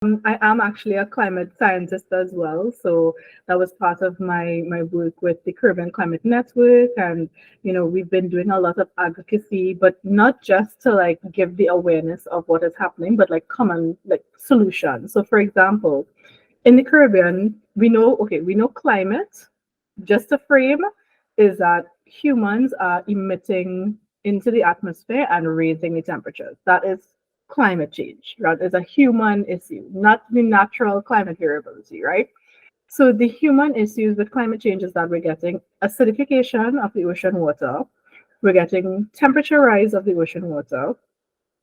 I am actually a climate scientist as well. So that was part of my work with the Caribbean Climate Network. And, we've been doing a lot of advocacy, but not just to like give the awareness of what is happening, but like common like solutions. So for example, in the Caribbean, we know climate, just a frame, is that humans are emitting into the atmosphere and raising the temperatures. That is climate change. That is a human issue, not the natural climate variability, right? So the human issues with climate change is that we're getting acidification of the ocean water, we're getting temperature rise of the ocean water,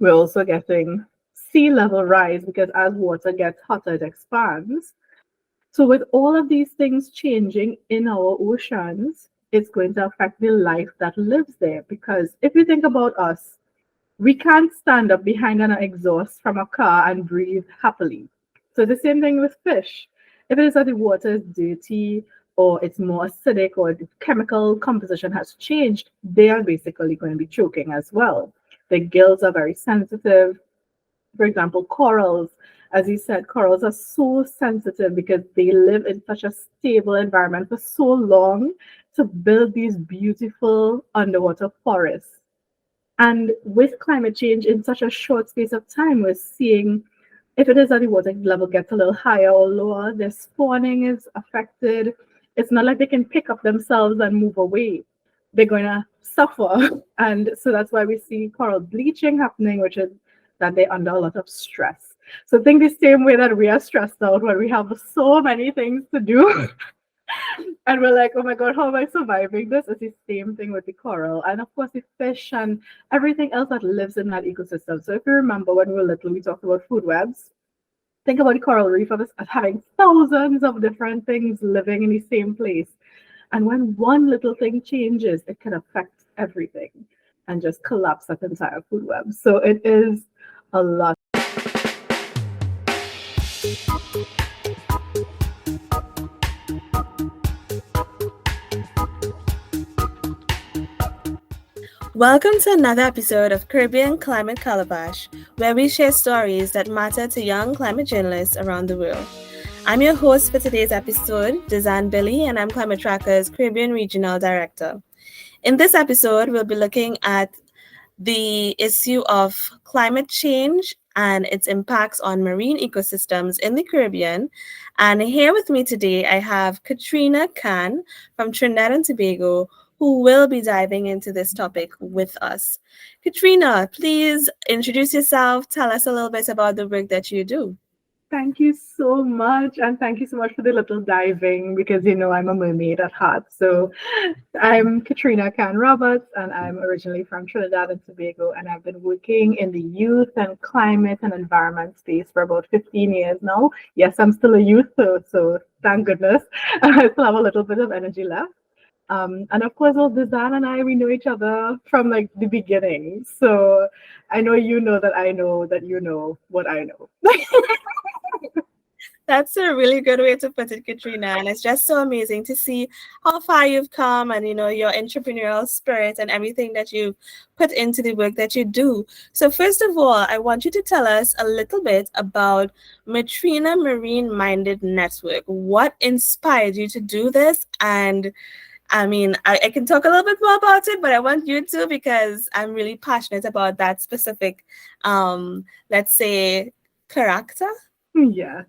we're also getting sea level rise because as water gets hotter, it expands. So, with all of these things changing in our oceans, it's going to affect the life that lives there. Because if you think about us, we can't stand up behind an exhaust from a car and breathe happily. So, the same thing with fish. If it is that the water is dirty or it's more acidic or the chemical composition has changed, they are basically going to be choking as well. The gills are very sensitive. For example, corals, as you said, corals are so sensitive because they live in such a stable environment for so long to build these beautiful underwater forests. And with climate change in such a short space of time, we're seeing if it is that the water level gets a little higher or lower, their spawning is affected. It's not like they can pick up themselves and move away. They're going to suffer. And so that's why we see coral bleaching happening, which is that they're under a lot of stress. So think the same way that we are stressed out when we have so many things to do. And we're like, oh my God, how am I surviving this? It's the same thing with the coral. And of course, the fish and everything else that lives in that ecosystem. So if you remember when we were little, we talked about food webs. Think about the coral reef as having thousands of different things living in the same place. And when one little thing changes, it can affect everything and just collapse that entire food web. So it is a lot. Welcome to another episode of Caribbean Climate Calabash, where we share stories that matter to young climate journalists around the world. I'm your host for today's episode, Dizzanne Billy, and I'm Climate Tracker's Caribbean Regional Director. In this episode, we'll be looking at the issue of climate change and its impacts on marine ecosystems in the Caribbean. And here with me today, I have Katrina Khan from Trinidad and Tobago, who will be diving into this topic with us. Katrina, please introduce yourself. Tell us a little bit about the work that you do. Thank you so much. And thank you so much for the little diving because I'm a mermaid at heart. So I'm Katrina Khan-Roberts and I'm originally from Trinidad and Tobago. And I've been working in the youth and climate and environment space for about 15 years now. Yes, I'm still a youth, so thank goodness. I still have a little bit of energy left. And of course, well, Dizzanne and I, we know each other from like the beginning. So I know you know that I know that you know what I know. That's a really good way to put it, Katrina. And it's just so amazing to see how far you've come and, your entrepreneurial spirit and everything that you put into the work that you do. So first of all, I want you to tell us a little bit about Mertrina Marine Minded Network. What inspired you to do this? And I can talk a little bit more about it, but I want you to because I'm really passionate about that specific, let's say, character. Yeah.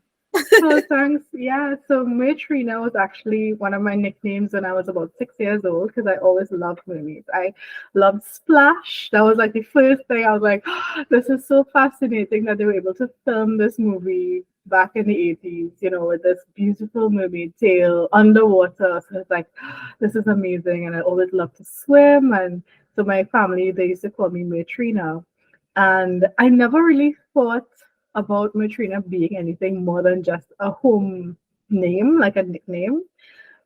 So thanks. Yeah. So Mertrina was actually one of my nicknames when I was about 6 years old because I always loved mermaids. I loved Splash. That was like the first thing I was like, oh, this is so fascinating that they were able to film this movie back in the 80s, with this beautiful mermaid tail underwater. So it's like, this is amazing. And I always loved to swim. And so my family, they used to call me Mertrina. And I never really thought about Mertrina being anything more than just a home name, like a nickname.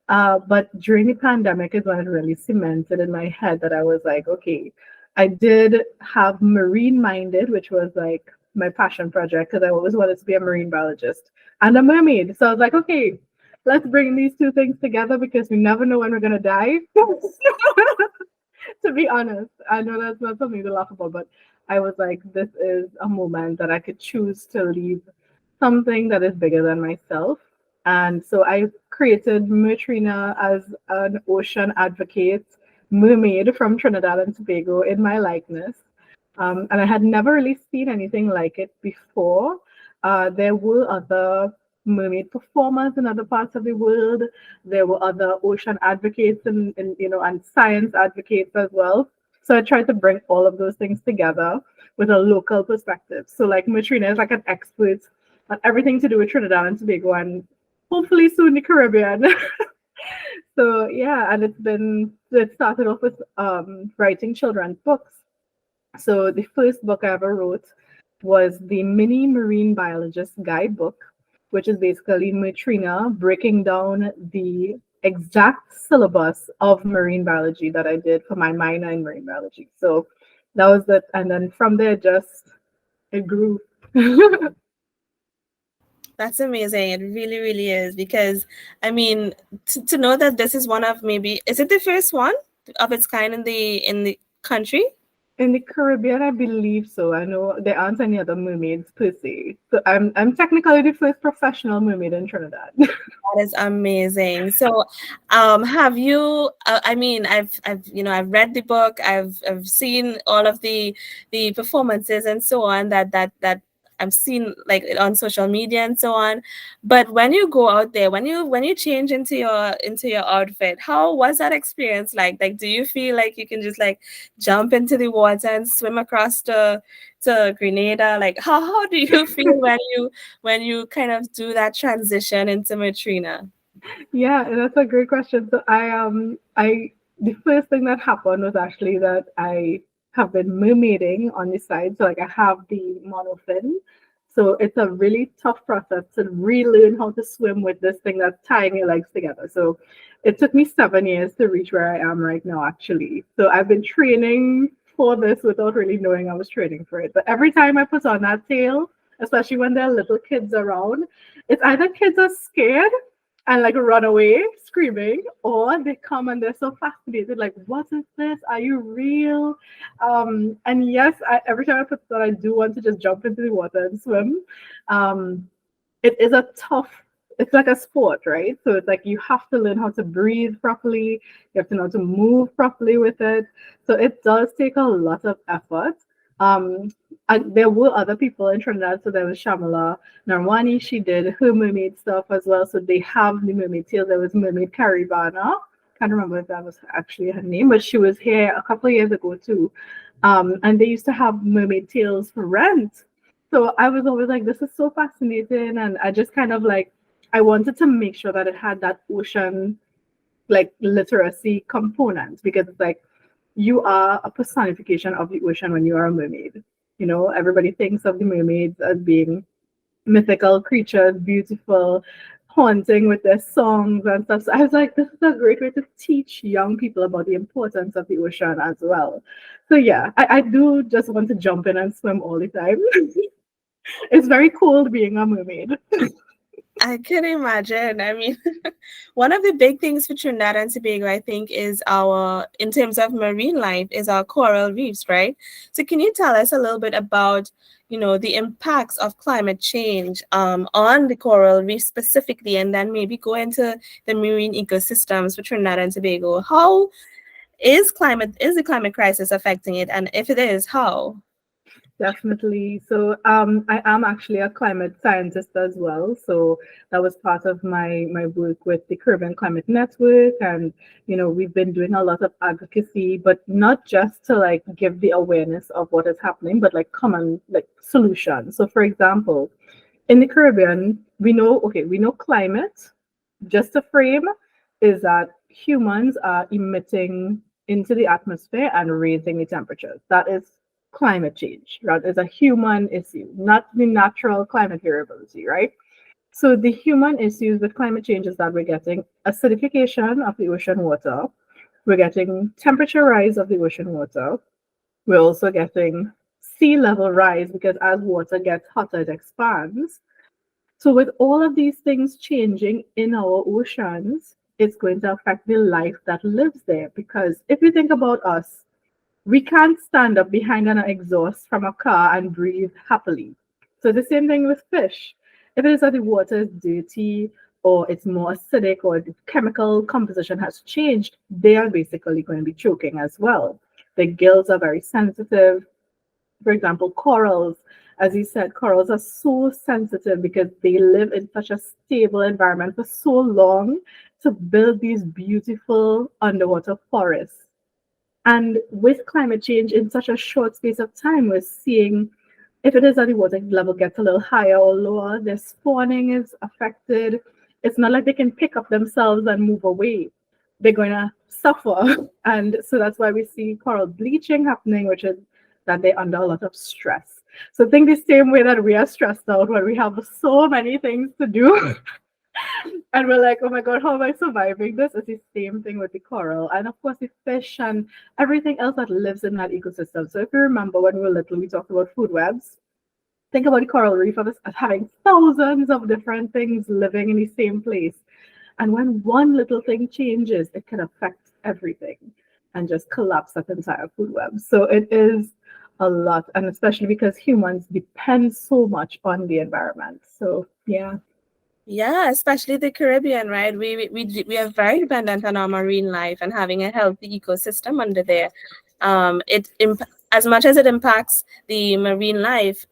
But during the pandemic is when it really cemented in my head that I was like, okay, I did have Marine Minded, which was like my passion project because I always wanted to be a marine biologist and a mermaid. So I was like, okay, let's bring these two things together because we never know when we're going to die. To be honest, I know that's not something to laugh about, but I was like, this is a moment that I could choose to leave something that is bigger than myself. And so I created Mertrina as an ocean advocate mermaid from Trinidad and Tobago in my likeness. And I had never really seen anything like it before. There were other mermaid performers in other parts of the world. There were other ocean advocates and science advocates as well. So I tried to bring all of those things together with a local perspective. So like Mertrina is like an expert on everything to do with Trinidad and Tobago and hopefully soon the Caribbean. So yeah, and it started off with writing children's books. So the first book I ever wrote was the Mini Marine Biologist Guidebook, which is basically Mertrina breaking down the exact syllabus of marine biology that I did for my minor in marine biology. So that was it. And then from there, just it grew. That's amazing. It really, really is. Because, I mean, to know that this is one of maybe, is it the first one of its kind in the country? In the Caribbean, I believe so. I know there aren't any other mermaids per se. So I'm technically the first professional mermaid in Trinidad. That is amazing. So, have you? I mean, I've read the book. I've seen all of the performances and so on that I've seen like on social media and so on. But when you go out there, when you change into your outfit, how was that experience like? Like, do you feel like you can just like jump into the water and swim across to Grenada? Like, how do you feel when you kind of do that transition into Mertrina? Yeah, that's a great question. So I the first thing that happened was actually that I have been mermaiding on the side. So like I have the monofin. So it's a really tough process to relearn how to swim with this thing that's tying your legs together. So it took me 7 years to reach where I am right now, actually. So I've been training for this without really knowing I was training for it. But every time I put on that tail, especially when there are little kids around, it's either kids are scared and like run away screaming, or they come and they're so fascinated, like, what is this? Are you real? And yes, every time I put it on, I do want to just jump into the water and swim. It is a tough, it's like a sport, right? So it's like you have to learn how to breathe properly, you have to know how to move properly with it. So it does take a lot of effort. And there were other people in Trinidad. So there was Shamala Narwani. She did her mermaid stuff as well. So they have the mermaid tails. There was Mermaid Caribana. Can't remember if that was actually her name, but she was here a couple of years ago too. And they used to have mermaid tails for rent. So I was always like, this is so fascinating. And I just kind of like, I wanted to make sure that it had that ocean like literacy component, because it's like, you are a personification of the ocean when you are a mermaid. You know, everybody thinks of the mermaids as being mythical creatures, beautiful, haunting with their songs and stuff. So I was like, this is a great way to teach young people about the importance of the ocean as well. So yeah, I do just want to jump in and swim all the time. It's very cool being a mermaid. I can imagine. I mean, one of the big things for Trinidad and Tobago, I think, is in terms of marine life, is our coral reefs, right? So can you tell us a little bit about, the impacts of climate change on the coral reef specifically, and then maybe go into the marine ecosystems for Trinidad and Tobago? How is the climate crisis affecting it? And if it is, how? Definitely. So I am actually a climate scientist as well. So that was part of my work with the Caribbean Climate Network. And, we've been doing a lot of advocacy, but not just to like give the awareness of what is happening, but like common like solutions. So for example, in the Caribbean, we know climate, just a frame, is that humans are emitting into the atmosphere and raising the temperatures. That is climate change. That is a human issue, not the natural climate variability, right? So the human issues with climate change is that we're getting acidification of the ocean water, we're getting temperature rise of the ocean water, we're also getting sea level rise, because as water gets hotter, it expands. So with all of these things changing in our oceans, it's going to affect the life that lives there. Because if you think about us, we can't stand up behind an exhaust from a car and breathe happily. So the same thing with fish. If it is that the water is dirty or it's more acidic or the chemical composition has changed, they are basically going to be choking as well. The gills are very sensitive. For example, corals, as you said, corals are so sensitive because they live in such a stable environment for so long to build these beautiful underwater forests. And with climate change in such a short space of time, we're seeing if it is that the water level gets a little higher or lower, their spawning is affected. It's not like they can pick up themselves and move away. They're going to suffer. And so that's why we see coral bleaching happening, which is that they're under a lot of stress. So think the same way that we are stressed out when we have so many things to do. And we're like, oh my God, how am I surviving this? It's the same thing with the coral. And of course, the fish and everything else that lives in that ecosystem. So if you remember when we were little, we talked about food webs. Think about the coral reef as having thousands of different things living in the same place. And when one little thing changes, it can affect everything and just collapse that entire food web. So it is a lot, and especially because humans depend so much on the environment. So yeah. Yeah, especially the Caribbean, right? We are very dependent on our marine life and having a healthy ecosystem under there. As much as it impacts the marine life,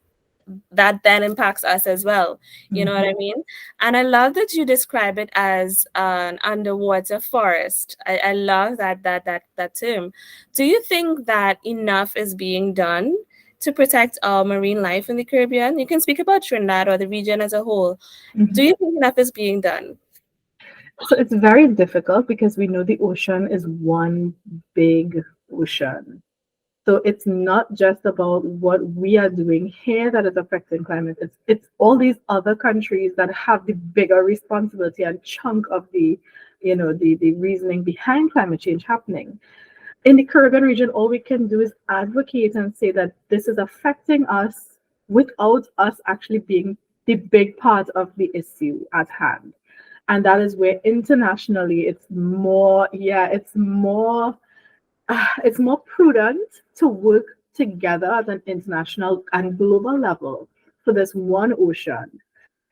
that then impacts us as well. You know what I Mhm. mean? And I love that you describe it as an underwater forest. I love that term. Do you think that enough is being done to protect our marine life in the Caribbean? You can speak about Trinidad or the region as a whole. Do Mhm. you think enough is being done? So it's very difficult because we know the ocean is one big ocean. So it's not just about what we are doing here that is affecting climate. It's all these other countries that have the bigger responsibility and chunk of the reasoning behind climate change happening. In the Caribbean region, all we can do is advocate and say that this is affecting us without us actually being the big part of the issue at hand. And that is where internationally it's more prudent to work together at an international and global level for this one ocean.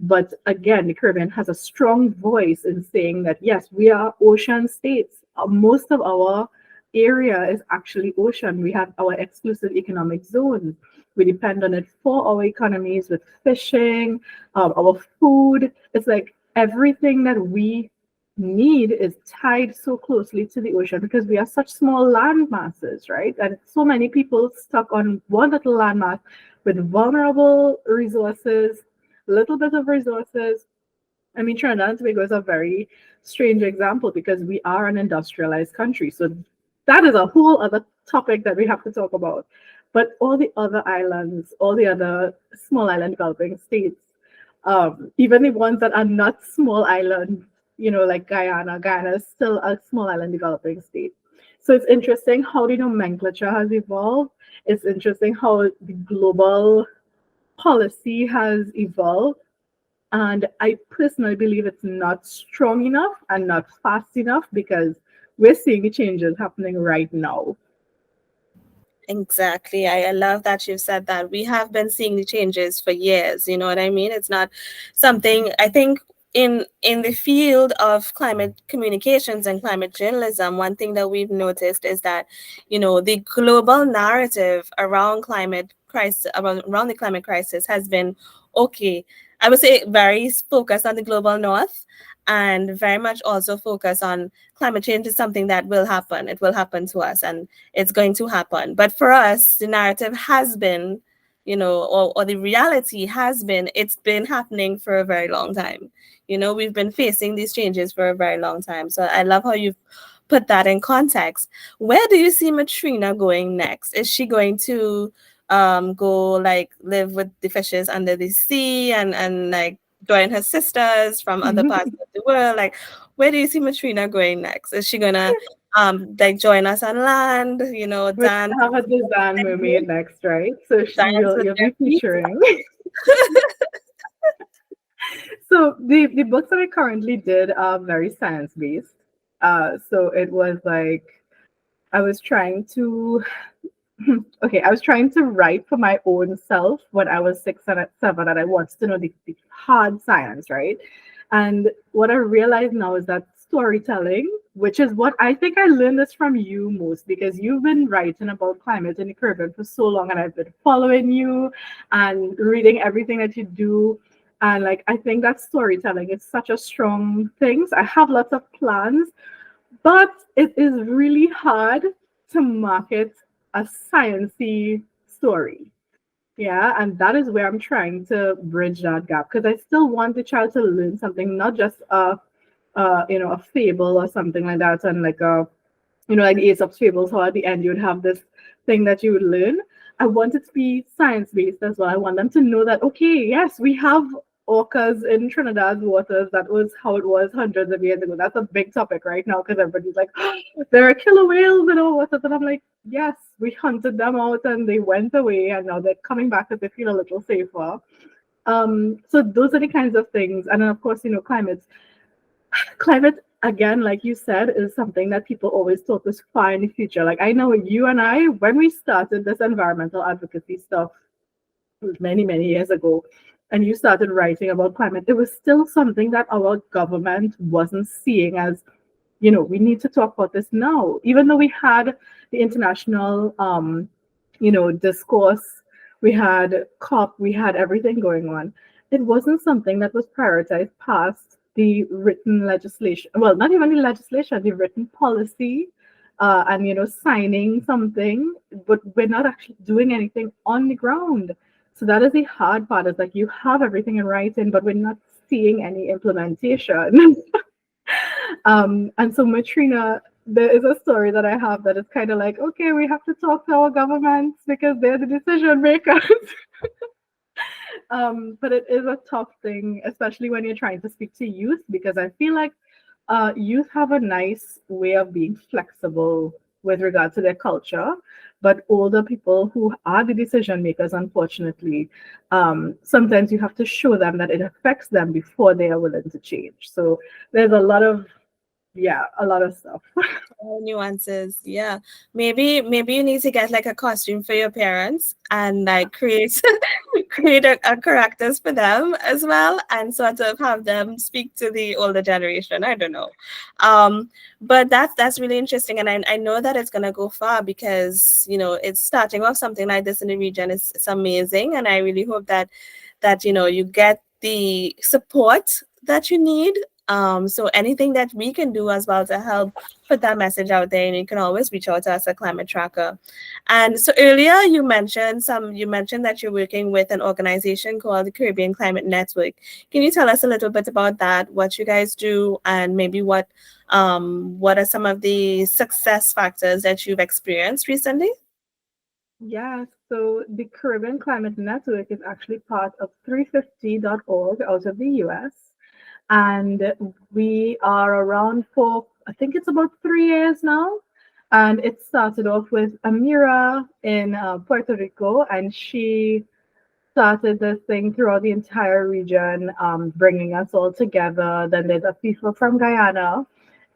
But again, the Caribbean has a strong voice in saying that yes, we are ocean states. Most of our area is actually ocean. We have our exclusive economic zones. We depend on it for our economies with fishing, our food. It's like everything that we need is tied so closely to the ocean because we are such small land masses, right? And so many people stuck on one little landmass with vulnerable resources, little bit of resources. I mean, Trinidad and Tobago is a very strange example because we are an industrialized country. So that is a whole other topic that we have to talk about. But all the other islands, all the other small island developing states, even the ones that are not small islands, like Guyana is still a small island developing state. So it's interesting how the nomenclature has evolved. It's interesting how the global policy has evolved. And I personally believe it's not strong enough and not fast enough because we're seeing the changes happening right now. Exactly. I love that you've said that. We have been seeing the changes for years. You know what I mean? It's not something I think in the field of climate communications and climate journalism, one thing that we've noticed is that, the global narrative around climate crisis, around the climate crisis has been okay. I would say very focused on the global north and very much also focused on climate change is something that will happen. It will happen to us. And it's going to happen. But for us, the narrative has been, or the reality has been, it's been happening for a very long time. We've been facing these changes for a very long time. So I love how you've put that in context. Where do you see Mertrina going next? Is she going to go like live with the fishes under the sea and like join her sisters from other parts of the world? Like, where do you see Mertrina going next? Is she gonna like join us on land, We're dance, gonna have a Dizzanne mermaid next, right? So dance with you'll their be feet. featuring. So the books that I currently did are very science based. So it was like I was trying to okay, I was trying to write for my own self when I was 6 and 7, and I wanted to know the hard science, right? And what I realize now is that storytelling, which is what I think I learned this from you most, because you've been writing about climate in the Caribbean for so long, and I've been following you and reading everything that you do. And like, I think that storytelling is such a strong thing. So I have lots of plans, but it is really hard to market a sciencey story. Yeah, and that is where I'm trying to bridge that gap, because I still want the child to learn something, not just a fable or something like that, and like like the Aesop's fables, how at the end you would have this thing that you would learn. I want it to be science based as well. I want them to know that, okay, yes, we have orcas in Trinidad's waters. That was how it was hundreds of years ago. That's a big topic right now because everybody's like, there are killer whales in our waters. And I'm like, yes, we hunted them out and they went away and now they're coming back because they feel a little safer. So those are the kinds of things. And then of course, climate again, like you said, is something that people always thought was far in the future. Like I know you and I, when we started this environmental advocacy stuff many, many years ago, and you started writing about climate, it was still something that our government wasn't seeing as, we need to talk about this now. Even though we had the international discourse, we had COP, we had everything going on. It wasn't something that was prioritized past the written legislation. Well, not even the legislation, the written policy, and signing something, but we're not actually doing anything on the ground. So that is the hard part. Is like you have everything in writing, but we're not seeing any implementation. And so Mertrina, there is a story that I have that is kind of like, okay, we have to talk to our governments because they're the decision makers. But it is a tough thing, especially when you're trying to speak to youth, because I feel like youth have a nice way of being flexible with regard to their culture, but older people who are the decision makers, unfortunately, sometimes you have to show them that it affects them before they are willing to change. So there's a lot of stuff. Nuances, yeah. Maybe you need to get like a costume for your parents and like create create a characters for them as well, and sort of have them speak to the older generation. I don't know, but that's really interesting, and I know that it's gonna go far because it's starting off something like this in the region. It's amazing, and I really hope that you get the support that you need. So anything that we can do as well to help put that message out there, and you can always reach out to us at Climate Tracker. And so earlier you mentioned that you're working with an organization called the Caribbean Climate Network. Can you tell us a little bit about that, what you guys do, and maybe what are some of the success factors that you've experienced recently? Yeah, so the Caribbean Climate Network is actually part of 350.org out of the US. And we are around for, I think it's about 3 years now. And it started off with Amira in Puerto Rico, and she started this thing throughout the entire region, bringing us all together. Then there's a people from Guyana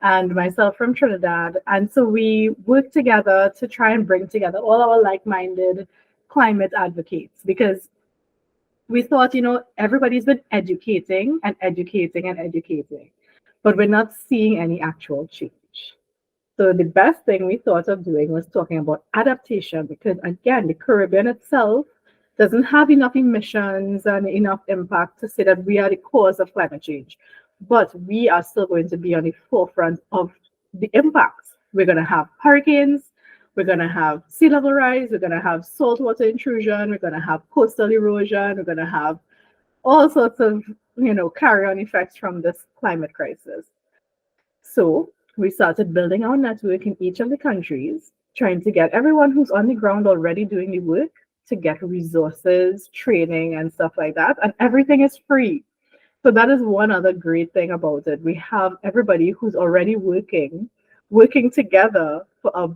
and myself from Trinidad. And so we work together to try and bring together all our like-minded climate advocates, because we thought, everybody's been educating and educating and educating, but we're not seeing any actual change. So the best thing we thought of doing was talking about adaptation, because again, the Caribbean itself doesn't have enough emissions and enough impact to say that we are the cause of climate change, but we are still going to be on the forefront of the impacts. We're going to have hurricanes, we're going to have sea level rise, we're going to have saltwater intrusion, we're going to have coastal erosion, we're going to have all sorts of, carry-on effects from this climate crisis. So we started building our network in each of the countries, trying to get everyone who's on the ground already doing the work to get resources, training, and stuff like that. And everything is free. So that is one other great thing about it. We have everybody who's already working together for a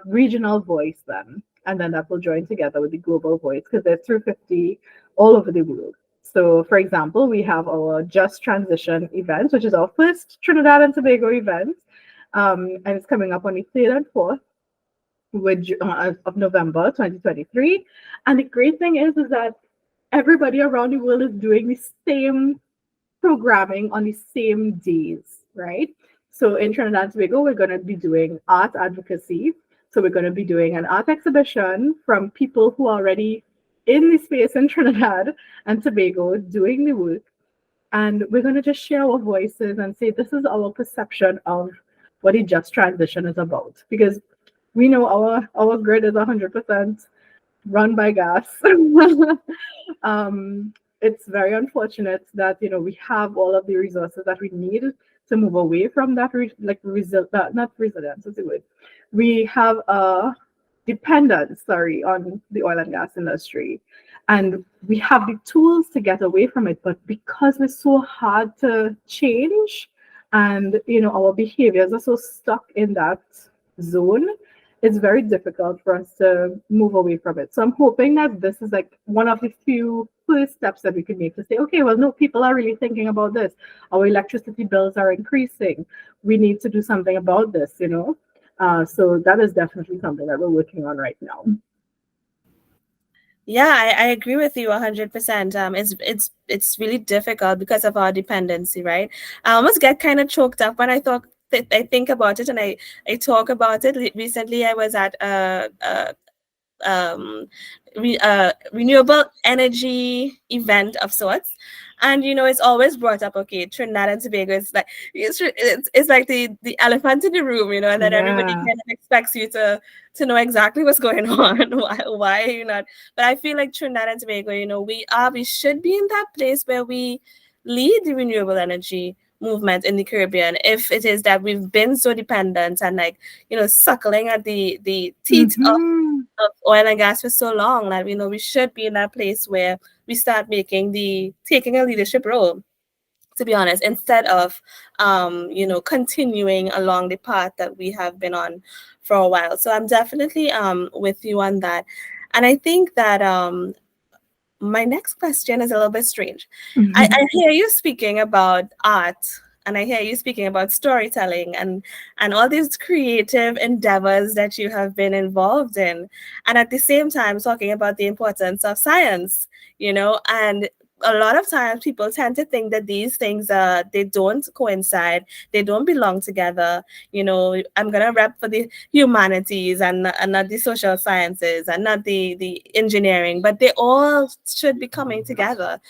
regional voice then. And then that will join together with the global voice, because there's 350 all over the world. So for example, we have our Just Transition event, which is our first Trinidad and Tobago event. And it's coming up on the 3rd and 4th. of November 2023. And the great thing is that everybody around the world is doing the same programming on the same days, right? So in Trinidad and Tobago, we're going to be doing art advocacy. So we're going to be doing an art exhibition from people who are already in the space in Trinidad and Tobago doing the work. And we're going to just share our voices and say, this is our perception of what a just transition is about. Because we know our grid is 100% run by gas. It's very unfortunate that we have all of the resources that we need to move away from that, not resilience is the word. We have a dependence, on the oil and gas industry, and we have the tools to get away from it. But because we're so hard to change, and our behaviors are so stuck in that zone, it's very difficult for us to move away from it. So I'm hoping that this is like one of the few first steps that we can make to say, okay, well, no, people are really thinking about this. Our electricity bills are increasing. We need to do something about this, So that is definitely something that we're working on right now. Yeah, I agree with you 100%. It's really difficult because of our dependency, right? I almost get kind of choked up when I think about it, and I talk about it. Recently, I was at um, renewable energy event of sorts, and it's always brought up. Okay, Trinidad and Tobago is like it's like the elephant in the room, and then everybody kind of expects you to know exactly what's going on. Why are you not? But I feel like Trinidad and Tobago, we should be in that place where we lead the renewable energy movement in the Caribbean. If it is that we've been so dependent and suckling at the teeth of oil and gas for so long, that we should be in that place where we start taking a leadership role, to be honest, instead of continuing along the path that we have been on for a while. So I'm definitely with you on that. And I think that my next question is a little bit strange. I hear you speaking about art, and I hear you speaking about storytelling and all these creative endeavors that you have been involved in, and at the same time talking about the importance of science, and a lot of times people tend to think that these things they don't coincide, they don't belong together. I'm gonna rep for the humanities and not the social sciences and not the engineering, but they all should be coming together.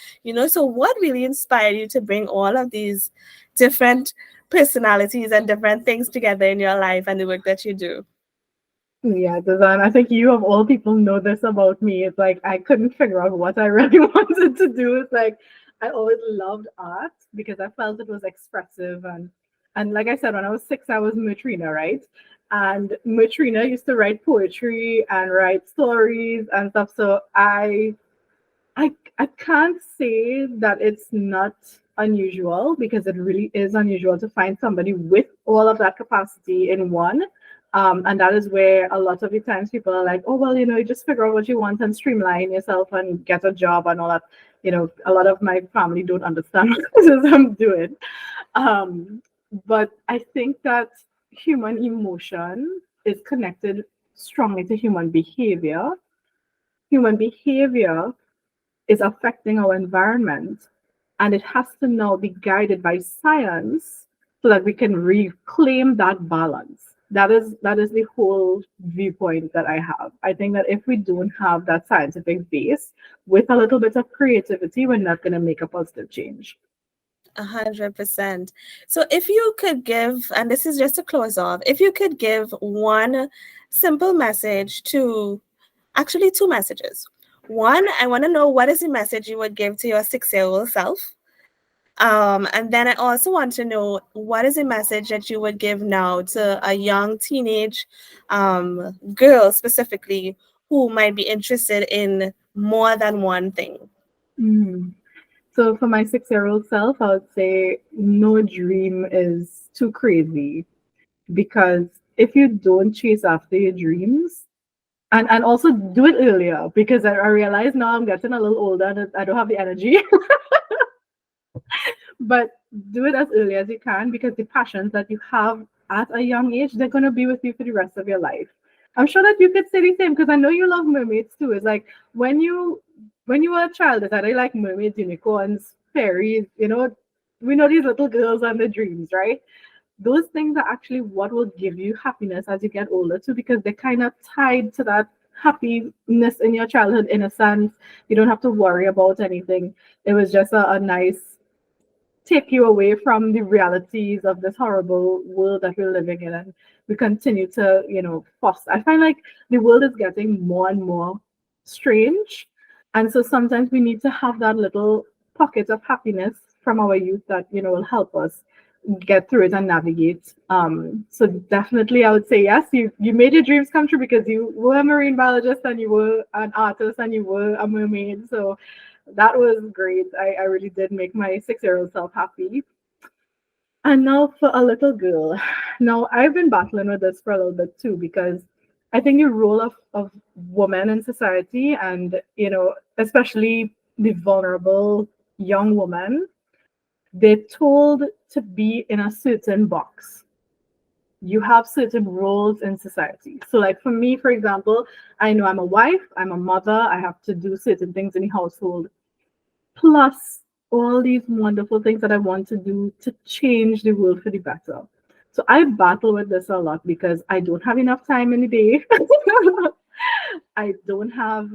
So what really inspired you to bring all of these different personalities and different things together in your life and the work that you do? Yeah, Dizzanne, I think you of all people know this about me. It's like I couldn't figure out what I really wanted to do. It's like I always loved art because I felt it was expressive, and like I said, when I was 6, I was Mertrina, right? And Mertrina used to write poetry and write stories and stuff. So I can't say that it's not unusual, because it really is unusual to find somebody with all of that capacity in one. And that is where a lot of the times people are like, oh, well, you just figure out what you want and streamline yourself and get a job and all that. A lot of my family don't understand what it is I'm doing. But I think that human emotion is connected strongly to human behavior. Human behavior is affecting our environment, and it has to now be guided by science so that we can reclaim that balance. That is the whole viewpoint that I have. I think that if we don't have that scientific base with a little bit of creativity, we're not going to make a positive change. 100%. So if you could give, and this is just to close off, if you could give one simple message actually 2 messages. One, I want to know what is the message you would give to your 6-year-old self. And then I also want to know what is a message that you would give now to a young teenage girl specifically who might be interested in more than one thing. So for my 6-year-old self, I would say no dream is too crazy, because if you don't chase after your dreams, and also do it earlier, because I realize now I'm getting a little older and I don't have the energy. But do it as early as you can, because the passions that you have at a young age, they're going to be with you for the rest of your life. I'm sure that you could say the same because I know you love mermaids too. It's like when you were a child, is that I like mermaids, unicorns, fairies, we know these little girls and their dreams, right? Those things are actually what will give you happiness as you get older too, because they're kind of tied to that happiness in your childhood innocence. You don't have to worry about anything. It was just a nice take you away from the realities of this horrible world that we're living in, and we continue to foster. I find like the world is getting more and more strange, and so sometimes we need to have that little pocket of happiness from our youth that will help us get through it and navigate. So definitely I would say yes, you made your dreams come true because you were a marine biologist and you were an artist and you were a mermaid. So that was great. I really did make my 6-year-old self happy. And now for a little girl. Now I've been battling with this for a little bit too, because I think the role of women in society, and especially the vulnerable young woman, they're told to be in a certain box. You have certain roles in society. So, like for me, for example, I know I'm a wife, I'm a mother, I have to do certain things in the household, plus all these wonderful things that I want to do to change the world for the better. So I battle with this a lot because I don't have enough time in the day. I don't have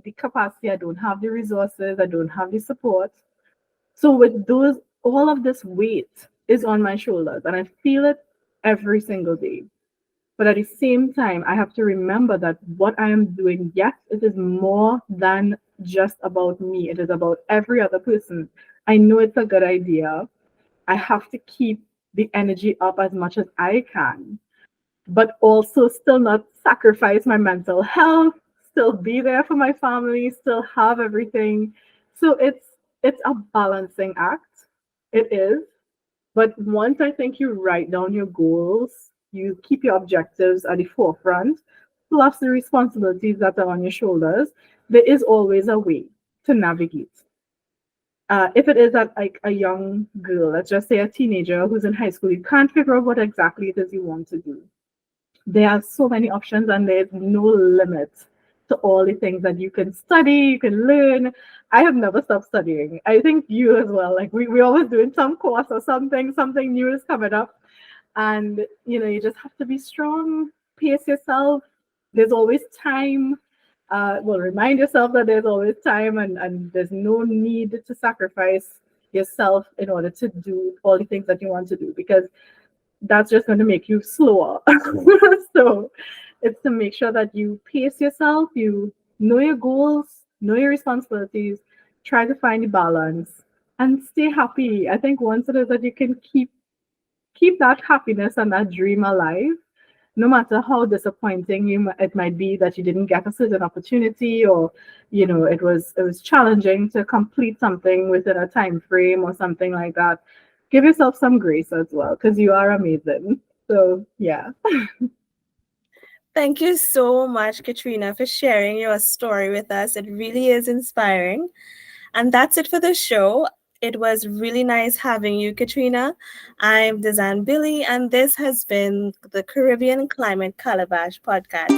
the capacity, I don't have the resources, I don't have the support. So with those, all of this weight is on my shoulders and I feel it every single day. But at the same time, I have to remember that what I am doing, yes, it is more than just about me. It is about every other person. I know it's a good idea. I have to keep the energy up as much as I can, but also still not sacrifice my mental health, still be there for my family, still have everything. So it's a balancing act. It is. But once I think you write down your goals, you keep your objectives at the forefront, plus the responsibilities that are on your shoulders, there is always a way to navigate. If it is that like a young girl, let's just say a teenager who's in high school, you can't figure out what exactly it is you want to do. There are so many options and there's no limit to all the things that you can study, you can learn. I have never stopped studying. I think you as well. Like we always doing some course or something new is coming up. And you just have to be strong, pace yourself. There's always time. Remind yourself that there's always time, and there's no need to sacrifice yourself in order to do all the things that you want to do, because that's just going to make you slower. So it's to make sure that you pace yourself, you know your goals, know your responsibilities, try to find the balance and stay happy. I think once it is that you can keep that happiness and that dream alive, no matter how disappointing it might be that you didn't get a certain opportunity, or it was challenging to complete something within a time frame or something like that. Give yourself some grace as well, because you are amazing. So yeah. Thank you so much, Katrina, for sharing your story with us. It really is inspiring. And that's it for the show. It was really nice having you, Katrina. I'm Dizzanne Billy, and this has been the Caribbean Climate Calabash podcast.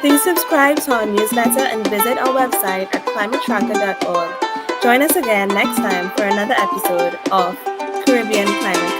Please subscribe to our newsletter and visit our website at climatetracker.org. Join us again next time for another episode of Caribbean Climate